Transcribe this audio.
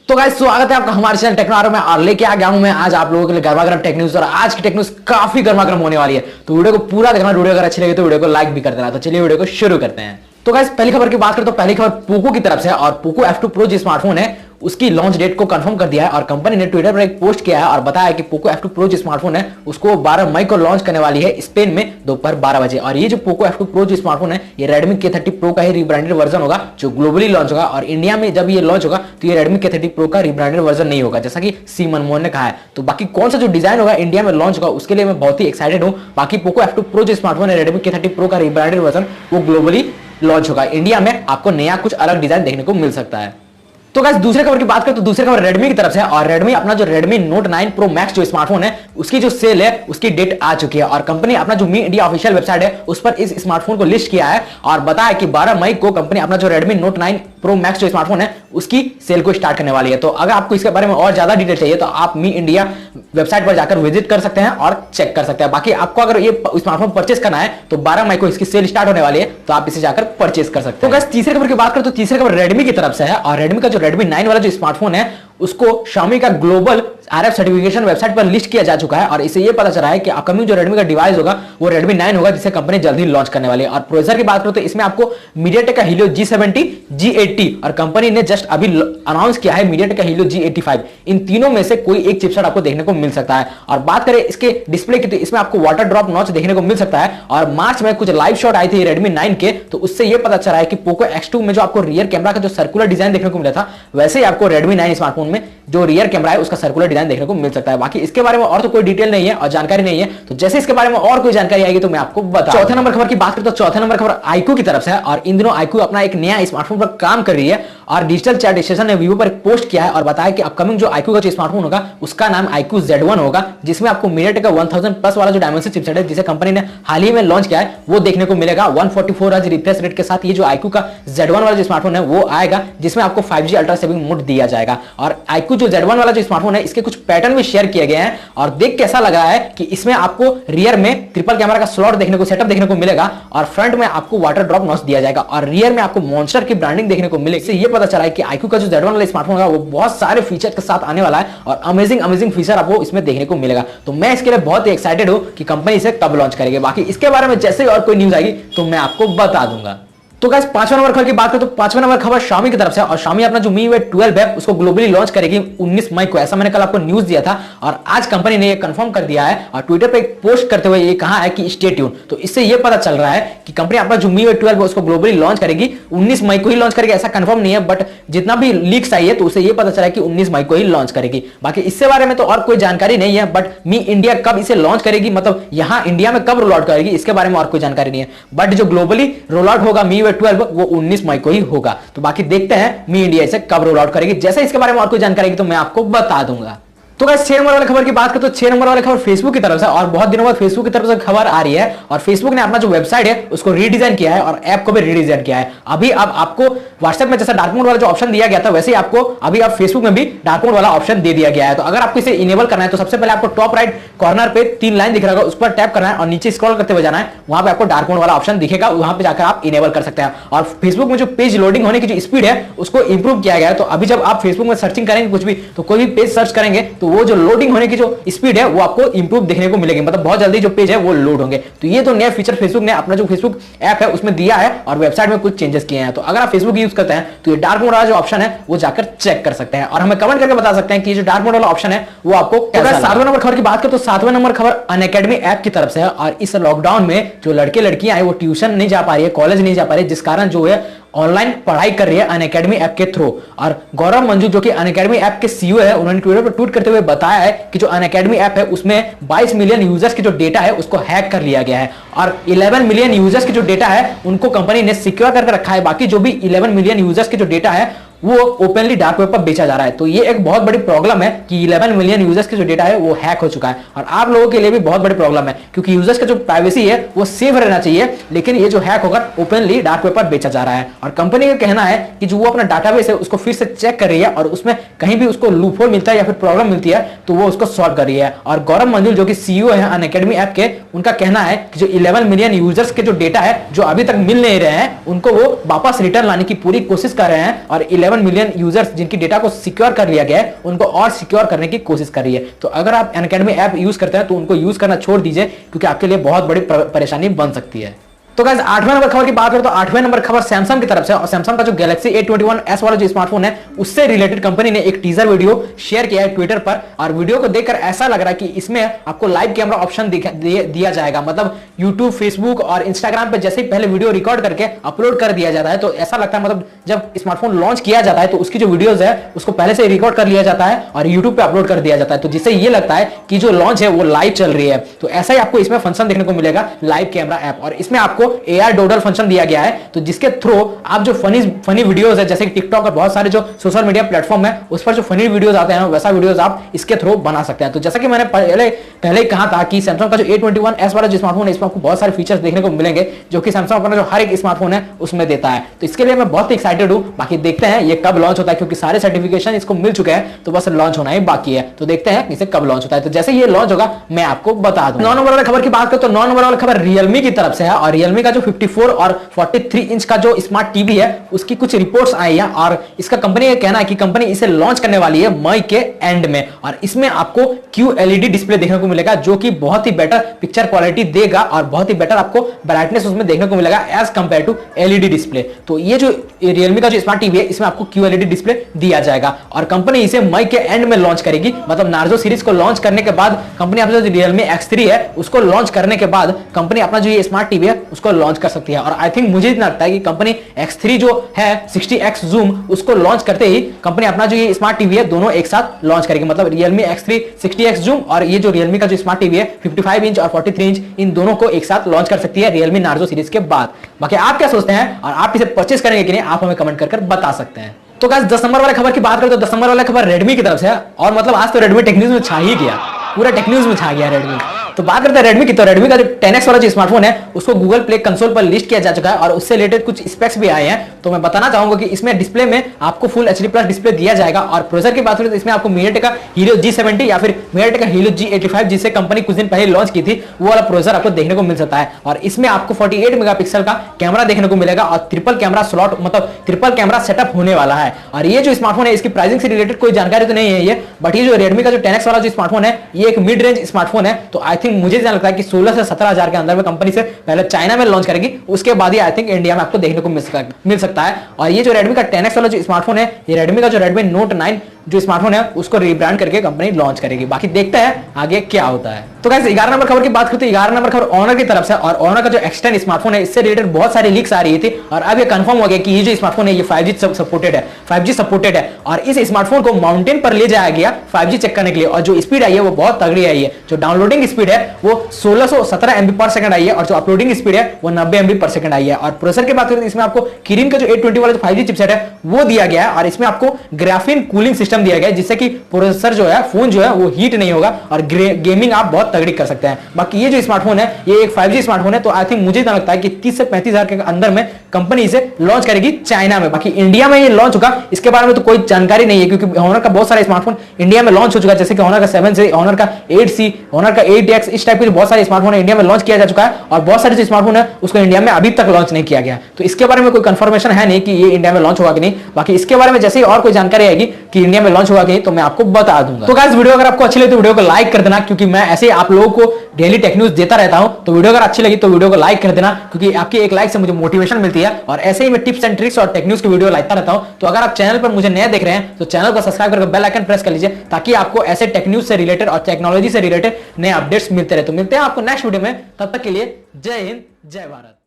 तो गाइस स्वागत है आपका हमारे चैनल टेक्नो में और लेके आ गया हूं मैं आज आप लोगों के लिए गर्मा-गर्म टेक न्यूज। और आज की टेक न्यूज काफी गर्मा-गर्म होने वाली है, तो वीडियो को पूरा देखना। वीडियो अगर अच्छी लगे तो वीडियो को लाइक भी कर देना। तो चलिए वीडियो को शुरू करते हैं। तो गाइस पहली खबर की बात करें तो पहली खबर पोको की तरफ से है। और पोको F2 Pro जो स्मार्टफोन है उसकी लॉन्च डेट को कंफर्म कर दिया है और कंपनी ने ट्विटर पर एक पोस्ट किया है और बताया कि पोको F2 Pro जो स्मार्टफोन है उसको 12 मई को लॉन्च करने वाली है स्पेन में दोपहर 12 बजे। और ये जो पोको F2 Pro जो स्मार्टफोन है ये Redmi K30 Pro का ही रिब्रांडेड वर्जन होगा जो ग्लोबली लॉन्च होगा। और इंडिया में जब ये लॉन्च होगा तो ये Redmi K30 Pro का रिब्रांडेड वर्जन नहीं होगा, जैसा कि सी मनमोहन ने कहा है। तो बाकी कौन सा जो डिजाइन होगा इंडिया में लॉन्च होगा उसके लिए मैं बहुत ही एक्साइटेड हूं। बाकी पोको F2 Pro जो स्मार्टफोन है Redmi K30 Pro का रिब्रांडेड वर्जन वो ग्लोबली लॉन्च होगा। इंडिया में आपको नया कुछ अलग डिजाइन देखने को मिल सकता है। तो गाइस दूसरे खबर की बात करें तो दूसरी खबर Redmi की तरफ से है। और Redmi अपना जो Redmi Note 9 Pro Max जो स्मार्टफोन है उसकी जो सेल है उसकी डेट आ चुकी है। और कंपनी अपना जो मी इंडिया ऑफिशियल वेबसाइट है उस पर इस स्मार्टफोन को लिस्ट किया है और बताया कि 12 मई को कंपनी अपना जो Redmi Note 9 Pro Max जो स्मार्टफोन है उसकी सेल को स्टार्ट करने वाली है। तो अगर आपको इसके बारे में और ज्यादा डिटेल चाहिए तो आप मी इंडिया वेबसाइट पर जाकर विजिट कर सकते हैं और चेक कर सकते हैं। बाकी आपको अगर ये स्मार्टफोन परचेस करना है तो 12 मई को इसकी सेल स्टार्ट होने वाली है, तो आप इसे जाकर परचेस कर सकते हैं। तो गाइस तीसरी खबर की बात करें तो तीसरी खबर Redmi की तरफ से है। और Redmi का जो Redmi 9 वाला जो स्मार्टफोन है उसको Xiaomi का ग्लोबल RF सर्टिफिकेशन वेबसाइट पर लिस्ट किया जा चुका है। और इससे ये पता चला है कि अपकमिंग जो Redmi का डिवाइस होगा वो Redmi 9 होगा जिसे कंपनी जल्दी लॉन्च करने वाली है। और प्रोसेसर की बात करो तो इसमें आपको MediaTek का Helio G70, G80 और कंपनी ने जस्ट अभी अनाउंस किया है MediaTek का Helio G85। इन तीनों में से कोई एक चिपसेट आपको देखने को मिल सकता है। और बात करें इसके डिस्प्ले की तो इसमें आपको वाटर ड्रॉप नॉच देखने को मिल सकता है। और मार्च में कुछ लाइव शॉट आई थी Redmi 9 के, तो उससे ये पता चला है कि Poco X2 में जो आपको रियर कैमरा का जो सर्कुलर डिजाइन देखने को मिला था वैसे ही आपको Redmi 9 स्मार्टफोन में जो रियर कैमरा है उसका सर्कुलर डिजाइन देखने को मिल सकता है। बाकी इसके बारे में और तो कोई डिटेल नहीं है और जानकारी नहीं है, तो जैसे इसके बारे में और कोई जानकारी आएगी तो मैं आपको बता। चौथे नंबर खबर की बात करें तो चौथे नंबर खबर iQOO की तरफ से है। और इन दिनों iQOO अपना एक नया स्मार्टफोन पर काम कर रही है और डिजिटल चैट स्टेशन ने वीवो पर एक पोस्ट किया है और बताया कि अपकमिंग जो iQOO का जो स्मार्टफोन होगा उसका नाम iQOO Z1 होगा, जिसमें आपको MediaTek का 1000 प्लस वाला जो डायमेंसिटी चिपसेट है जिसे कंपनी ने हाल ही में लॉन्च किया है वो देखने को मिलेगा। 144 हर्ट्ज रिफ्रेश रेट के साथ ये जो iQOO का Z1 वाला जो स्मार्टफोन है वो आएगा, जिसमें आपको 5G अल्ट्रा सेविंग मोड दिया जाएगा। और iQOO जो Z1 वाला जो स्मार्टफोन है इसके कुछ पैटर्न भी शेयर किए गए हैं और देख के ऐसा लग रहा है कि इसमें आपको रियर में ट्रिपल कैमरा का स्लॉट देखने को सेटअप देखने को मिलेगा और फ्रंट में आपको वाटर ड्रॉप नॉच दिया जाएगा और रियर में आपको मॉन्स्टर की ब्रांडिंग देखने को मिलेगी। इससे ये पता चला है कि iQOO का जो Z1 वाला स्मार्टफोन होगा वो बहुत सारे फीचर्स के साथ आने वाला है और अमेजिंग फीचर आपको इसमें देखने को मिलेगा। तो मैं इसके लिए बहुत ही एक्साइटेड हूं कि कंपनी इसे कब लॉन्च करेगी। बाकी इसके बारे में जैसे ही और कोई न्यूज आएगी तो मैं आपको बता दूंगा। तो गाइस पांचवा नंबर खबर की बात करें तो पांचवा नंबर खबर Xiaomi की तरफ से। और Xiaomi अपना जो MIUI 12 है उसको ग्लोबली लॉन्च करेगी 19 मई को, ऐसा मैंने कल आपको न्यूज दिया था और आज कंपनी ने ये कंफर्म कर दिया है और ट्विटर पे एक पोस्ट करते हुए ये कहा है कि स्टे ट्यून। तो इससे ये पता चल रहा है कि कंपनी अपना जो MIUI 12 है उसको ग्लोबली लॉन्च करेगी 19 मई को ही लॉन्च करेगी, ऐसा कंफर्म नहीं है बट जितना भी लीक्स आई है तो उससे ये पता चला है कि 19 मई को ही लॉन्च करेगी। बाकी इससे बारे में तो और कोई जानकारी नहीं है, बट मी इंडिया कब इसे लॉन्च करेगी मतलब यहाँ इंडिया में कब रोल आउट करेगी इसके बारे में और कोई जानकारी नहीं है। बट जो ग्लोबली रोल आउट होगा MIUI 12 वो 19 मई को ही होगा। तो बाकी देखते हैं मी इंडिया इसे कब रोल आउट करेगी, जैसे इसके बारे में और कोई जानकारी तो मैं आपको बता दूंगा। तो गाइस 6 नंबर वाले खबर की बात करें तो 6 नंबर वाले खबर फेसबुक की तरफ से। और बहुत दिनों बाद फेसबुक की तरफ से खबर आ रही है और फेसबुक ने अपना जो वेबसाइट है उसको रीडिजाइन किया है और ऐप को भी रीडिजाइन किया है। अभी अब आपको व्हाट्सएप में जैसा डार्क मोड वाला जो ऑप्शन दिया गया था वैसे ही आपको अभी आप फेसबुक में भी डार्क मोड वाला ऑप्शन दे दिया गया है। तो अगर आपको इसे इनेबल करना है तो सबसे पहले आपको टॉप राइट कॉर्नर पे 3 लाइन दिख रहा होगा, उस पर टैप करना है और नीचे स्क्रॉल करते हुए जाना है, वहां पे आपको डार्क मोड वाला ऑप्शन दिखेगा, वहां पे जाकर आप इनेबल कर सकते हैं। और फेसबुक में जो पेज लोडिंग होने की जो स्पीड है उसको इंप्रूव किया गया है। तो अभी जब आप फेसबुक में सर्चिंग करेंगे कुछ भी तो कोई भी पेज सर्च करेंगे तो वो जो लोडिंग होने की जो स्पीड है वो आपको इंप्रूव देखने को मिलेगी, मतलब बहुत जल्दी जो पेज है वो लोड होंगे। तो ये तो नया फीचर फेसबुक ने अपना जो फेसबुक ऐप है उसमें दिया है और वेबसाइट में कुछ चेंजेस किए हैं। तो अगर आप फेसबुक यूज करते हैं तो ये डार्क मोड वाला जो ऑप्शन है वो जाकर चेक कर सकते हैं और हमें कमेंट करके बता सकते हैं कि ये जो डार्क मोड वाला ऑप्शन है वो आपको कैसा लगा। 7वें नंबर खबर की बात करें तो 7वें नंबर खबर अनअकैडमी ऐप की तरफ से है। और इस लॉकडाउन में जो लड़के लड़कियां हैं वो ट्यूशन नहीं जा पा रही है, कॉलेज नहीं जा पा रही है, जिस कारण जो है ऑनलाइन पढ़ाई कर रही है अनअकैडमी ऐप के थ्रू। और गौरव मंजू जो कि अनअकैडमी ऐप के सीईओ है उन्होंने ट्विटर पर ट्वीट करते हुए बताया है कि जो अनअकैडमी ऐप है उसमें 22 मिलियन यूजर्स की जो डेटा है उसको हैक कर लिया गया है और 11 मिलियन यूजर्स की जो डेटा है उनको कंपनी ने सिक्योर करके रखा है। बाकी जो भी 11 मिलियन यूजर्स की जो डेटा है वो ओपनली डार्क वेब पर बेचा जा रहा है। तो ये एक बहुत बड़ी प्रॉब्लम है कि 11 मिलियन यूजर्स की जो डेटा है वो हैक हो चुका है और आप लोगों के लिए भी बहुत बड़ी प्रॉब्लम है क्योंकि यूजर्स का जो प्राइवेसी है वो सेफ रहना चाहिए, लेकिन ये जो हैक होकर ओपनली डार्क वेब पर बेचा जा रहा है। और कंपनी का कहना है कि जो वो अपना डाटाबेस है उसको फिर से चेक कर रही है और उसमें कहीं भी उसको लूपहोल मिलता है या फिर प्रॉब्लम मिलती है तो वो उसको सॉल्व कर रही है। और गौरव मंजुल जो कि सीईओ है अनअकैडमी ऐप के, उनका कहना है कि जो 11 मिलियन यूजर्स के जो डेटा है जो अभी तक मिल नहीं रहे हैं उनको वो वापस रिटर्न लाने की पूरी कोशिश कर रहे हैं और 11 11 मिलियन यूजर्स जिनकी डेटा को सिक्योर कर लिया गया है उनको और सिक्योर करने की कोशिश कर रही है। तो अगर आप अनअकैडमी ऐप यूज करते हैं तो उनको यूज करना छोड़ दीजिए, क्योंकि आपके लिए बहुत बड़ी परेशानी बन सकती है। तो गाइस 8वें नंबर खबर की बात करें तो 8वें नंबर खबर सैमसंग की तरफ से, और सैमसंग का जो गैलेक्सी A21s वाला जो स्मार्टफोन है उससे रिलेटेड कंपनी ने एक टीजर वीडियो शेयर किया है ट्विटर पर, और वीडियो को देखकर ऐसा लग रहा है कि इसमें आपको लाइव कैमरा ऑप्शन दिया जाएगा। मतलब यूट्यूब, फेसबुक और इंस्टाग्राम पे जैसे ही पहले वीडियो रिकॉर्ड करके अपलोड कर दिया जाता है, तो ऐसा लगता है मतलब जब स्मार्टफोन लॉन्च किया जाता है तो उसकी जो वीडियोज है उसको पहले से रिकॉर्ड कर लिया जाता है और यूट्यूब पे अपलोड कर दिया जाता है, तो जिससे ये लगता है कि जो लॉन्च है वो लाइव चल रही है। तो ऐसा ही आपको इसमें फंक्शन देखने को मिलेगा, लाइव कैमरा ऐप, और इसमें आपको AR डोडल फंक्शन दिया गया है, तो जिसके थ्रू आप जो फनी वीडियोस है जैसे कि टिकटॉक और बहुत सारे जो सोशल मीडिया प्लेटफॉर्म है उस पर जो फनी वीडियोस आते हैं वैसा वीडियोस आप इसके थ्रू बना सकते हैं। तो जैसा कि मैंने पहले ही कहा था कि सैमसंग का जो A21s वाला जो स्मार्टफोन है इसमें आपको बहुत सारे फीचर्स देखने को मिलेंगे जो कि सैमसंग अपना जो हर एक स्मार्टफोन है उसमें देता है। तो इसके लिए मैं बहुत ही एक्साइटेड हूं। बाकी देखते हैं ये कब लॉन्च होता है, क्योंकि सारे सर्टिफिकेशन इसको मिल चुके हैं, तो बस लॉन्च होना ही बाकी है। तो देखते हैं इसे कब लॉन्च होता है। तो जैसे ये लॉन्च होगा मैं आपको बता दूं। 9 नंबर वाली खबर की बात करें तो 9 नंबर वाली खबर रियलमी की तरफ से है, और रियलमी का जो 54 और 43 इंच का जो स्मार्ट टीवी है उसकी कुछ रिपोर्ट्स आई है, और इसका कंपनी का कहना है कि कंपनी इसे लॉन्च करने वाली है मई के एंड में, और इसमें आपको QLED डिस्प्ले देखने को मिलेगा जो कि बहुत ही बेटर पिक्चर क्वालिटी देगा और बहुत ही बेटर आपको ब्राइटनेस उसमें देखने को मिलेगा as compare to LED display. तो ये जो रियलमी का जो स्मार्ट टीवी है इसमें आपको QLED डिस्प्ले दिया जाएगा, और कंपनी इसे मई के एंड में लॉन्च करेगी। मतलब नार्जो सीरीज को लॉन्च करने के बाद कंपनी अपना जो रियलमी X3 है उसको लॉन्च करने के बाद कंपनी अपना जो ये स्मार्ट टीवी है उसको लॉन्च कर सकती है। और आई थिंक मुझे इतना लगता है कि कंपनी X3 जो है 60x जूम उसको लॉन्च करते ही कंपनी अपना जो ये स्मार्ट टीवी है दोनों एक साथ लॉन्च करेगी। मतलब रियलमी X3 60x जूम और ये जो रियलमी का जो स्मार्ट टीवी है 55 इंच और 43 इंच इन दोनों को एक साथ लॉन्च कर सकती है रियलमी नार्जो सीरीज के बाद। बाकी आप क्या सोचते हैं और आप इसे परचेस करेंगे कि नहीं, आप हमें कमेंट कर बता सकते हैं। तो गाइस 10 नंबर वाले खबर की बात करें तो 10 नंबर वाला खबर रेडमी की तरफ से है, और मतलब आज तो रेडमी टेक न्यूज में छा ही गया, पूरा टेक न्यूज में छा गया रेडमी। तो बात करते हैं रेडमी की, तो रेडमी का जो 10X वाला जो स्मार्टफोन है उसको गूगल प्ले कंसोल पर लिस्ट किया जा चुका है और उससे रिलेटेड कुछ स्पेक्स भी आए हैं। तो मैं बताना चाहूंगा कि इसमें डिस्प्ले में आपको फुल HD+ डिस्प्ले दिया जाएगा, और प्रोसेसर की बात करें तो इसमें आपको MediaTek का Helio G70 या फिर MediaTek का Helio G85 जिसे कंपनी कुछ दिन पहले लॉन्च की थी वो वाला प्रोसेसर आपको देखने को मिल सकता है। और इसमें आपको 48 मेगापिक्सल का कैमरा देखने को मिलेगा और ट्रिपल कैमरा स्लॉट मतलब ट्रिपल कैमरा सेटअप होने वाला है। और ये जो स्मार्टफोन है इसकी प्राइसिंग से रिलेटेड कोई जानकारी तो नहीं है ये, बट ये जो रेडमी का जो 10X वाला जो स्मार्टफोन है ये एक मिड रेंज स्मार्टफोन है। तो आई थिंक मुझे लगता है कि 16 से 17 हजार के अंदर में कंपनी से पहले चाइना में लॉन्च करेगी, उसके बाद ही आई थिंक इंडिया में आपको देखने को मिल सकता है। और ये जो रेडमी का 10X वाला जो स्मार्टफोन है ये रेडमी का जो रेडमी नोट 9 जो स्मार्टफोन है उसको रीब्रांड करके कंपनी लॉन्च करेगी। बाकी देखते हैं आगे क्या होता है। तो गाइस 11 नंबर खबर की बात करते हैं, 11 नंबर खबर ऑनर की तरफ से, और ऑनर का जो X10 स्मार्टफोन है इससे रिलेटेड बहुत सारी लीक्स आ रही थी और अब ये कंफर्म हो गया कि ये जो स्मार्टफोन है ये 5G सपोर्टेड है, 5G सपोर्टेड है। और इस स्मार्टफोन को माउंटेन पर ले जाया गया 5G चेक करने के लिए, और जो स्पीड आई है वो बहुत तगड़ी आई है। जो डाउनलोडिंग स्पीड है वो 1617 MB पर सेकंड आई है, और जो अपलोडिंग स्पीड है वो 90 MB पर सेकंड आई है। और प्रोसेसर की बात करें तो इसमें आपको किरिन का जो 820 वाला 5G चिपसेट है वो दिया गया है, और इसमें आपको ग्राफीन कूलिंग सिस्टम दिया गया है जिससे कि प्रोसेसर जो है फोन जो है वो हीट नहीं होगा और गेमिंग आप बहुत तगड़ी कर सकते हैं। बाकी ये जो स्मार्टफोन है ये एक 5G स्मार्टफोन है, तो आई थिंक मुझे इतना लगता है कि 30 से 35 हजार के अंदर में कंपनी इसे लॉन्च करेगी चाइना में। बाकी इंडिया में ये लॉन्च होगा इसके बारे में तो कोई जानकारी नहीं है, क्योंकि ऑनर का बहुत सारे स्मार्टफोन इंडिया में लॉन्च हो चुका है, जैसे कि ऑनर का 7C, ऑनर का 8C, ऑनर का 8X, इस टाइप के बहुत सारे स्मार्टफोन इंडिया में लॉन्च किया जा चुका है, और बहुत सारे जो स्मार्टफोन है उसको इंडिया में अभी तक लॉन्च नहीं किया गया। तो इसके बारे में कोई कंफर्मेशन है नहीं कि ये इंडिया में लॉन्च होगा कि नहीं। बाकी इसके बारे में जैसे ही और कोई जानकारी आएगी कि इंडिया में लॉन्च होगा कि नहीं तो मैं आपको बता दूंगा। तो गाइस वीडियो अगर आपको अच्छी लगी तो वीडियो को लाइक कर देना, क्योंकि मैं ऐसे ही आप लोगों को डेली टेक न्यूज देता रहता हूं। तो वीडियो अगर अच्छी लगी तो वीडियो को लाइक कर देना, क्योंकि आपकी एक लाइक से मुझे मोटिवेशन मिलती है, और ऐसे ही मैं टिप्स एंड ट्रिक्स और टेक न्यूज की वीडियो लाता रहता हूं। तो अगर आप चैनल पर मुझे नए देख रहे हैं तो चैनल को सब्सक्राइब करके बेल आइकन प्रेस कर लीजिए, ताकि आपको ऐसे टेक न्यूज से रिलेटेड और टेक्नोलॉजी से रिलेटेड नए अपडेट्स मिलते रहे। तो मिलते हैं आपको नेक्स्ट वीडियो में, तब तक के लिए जय हिंद जय भारत।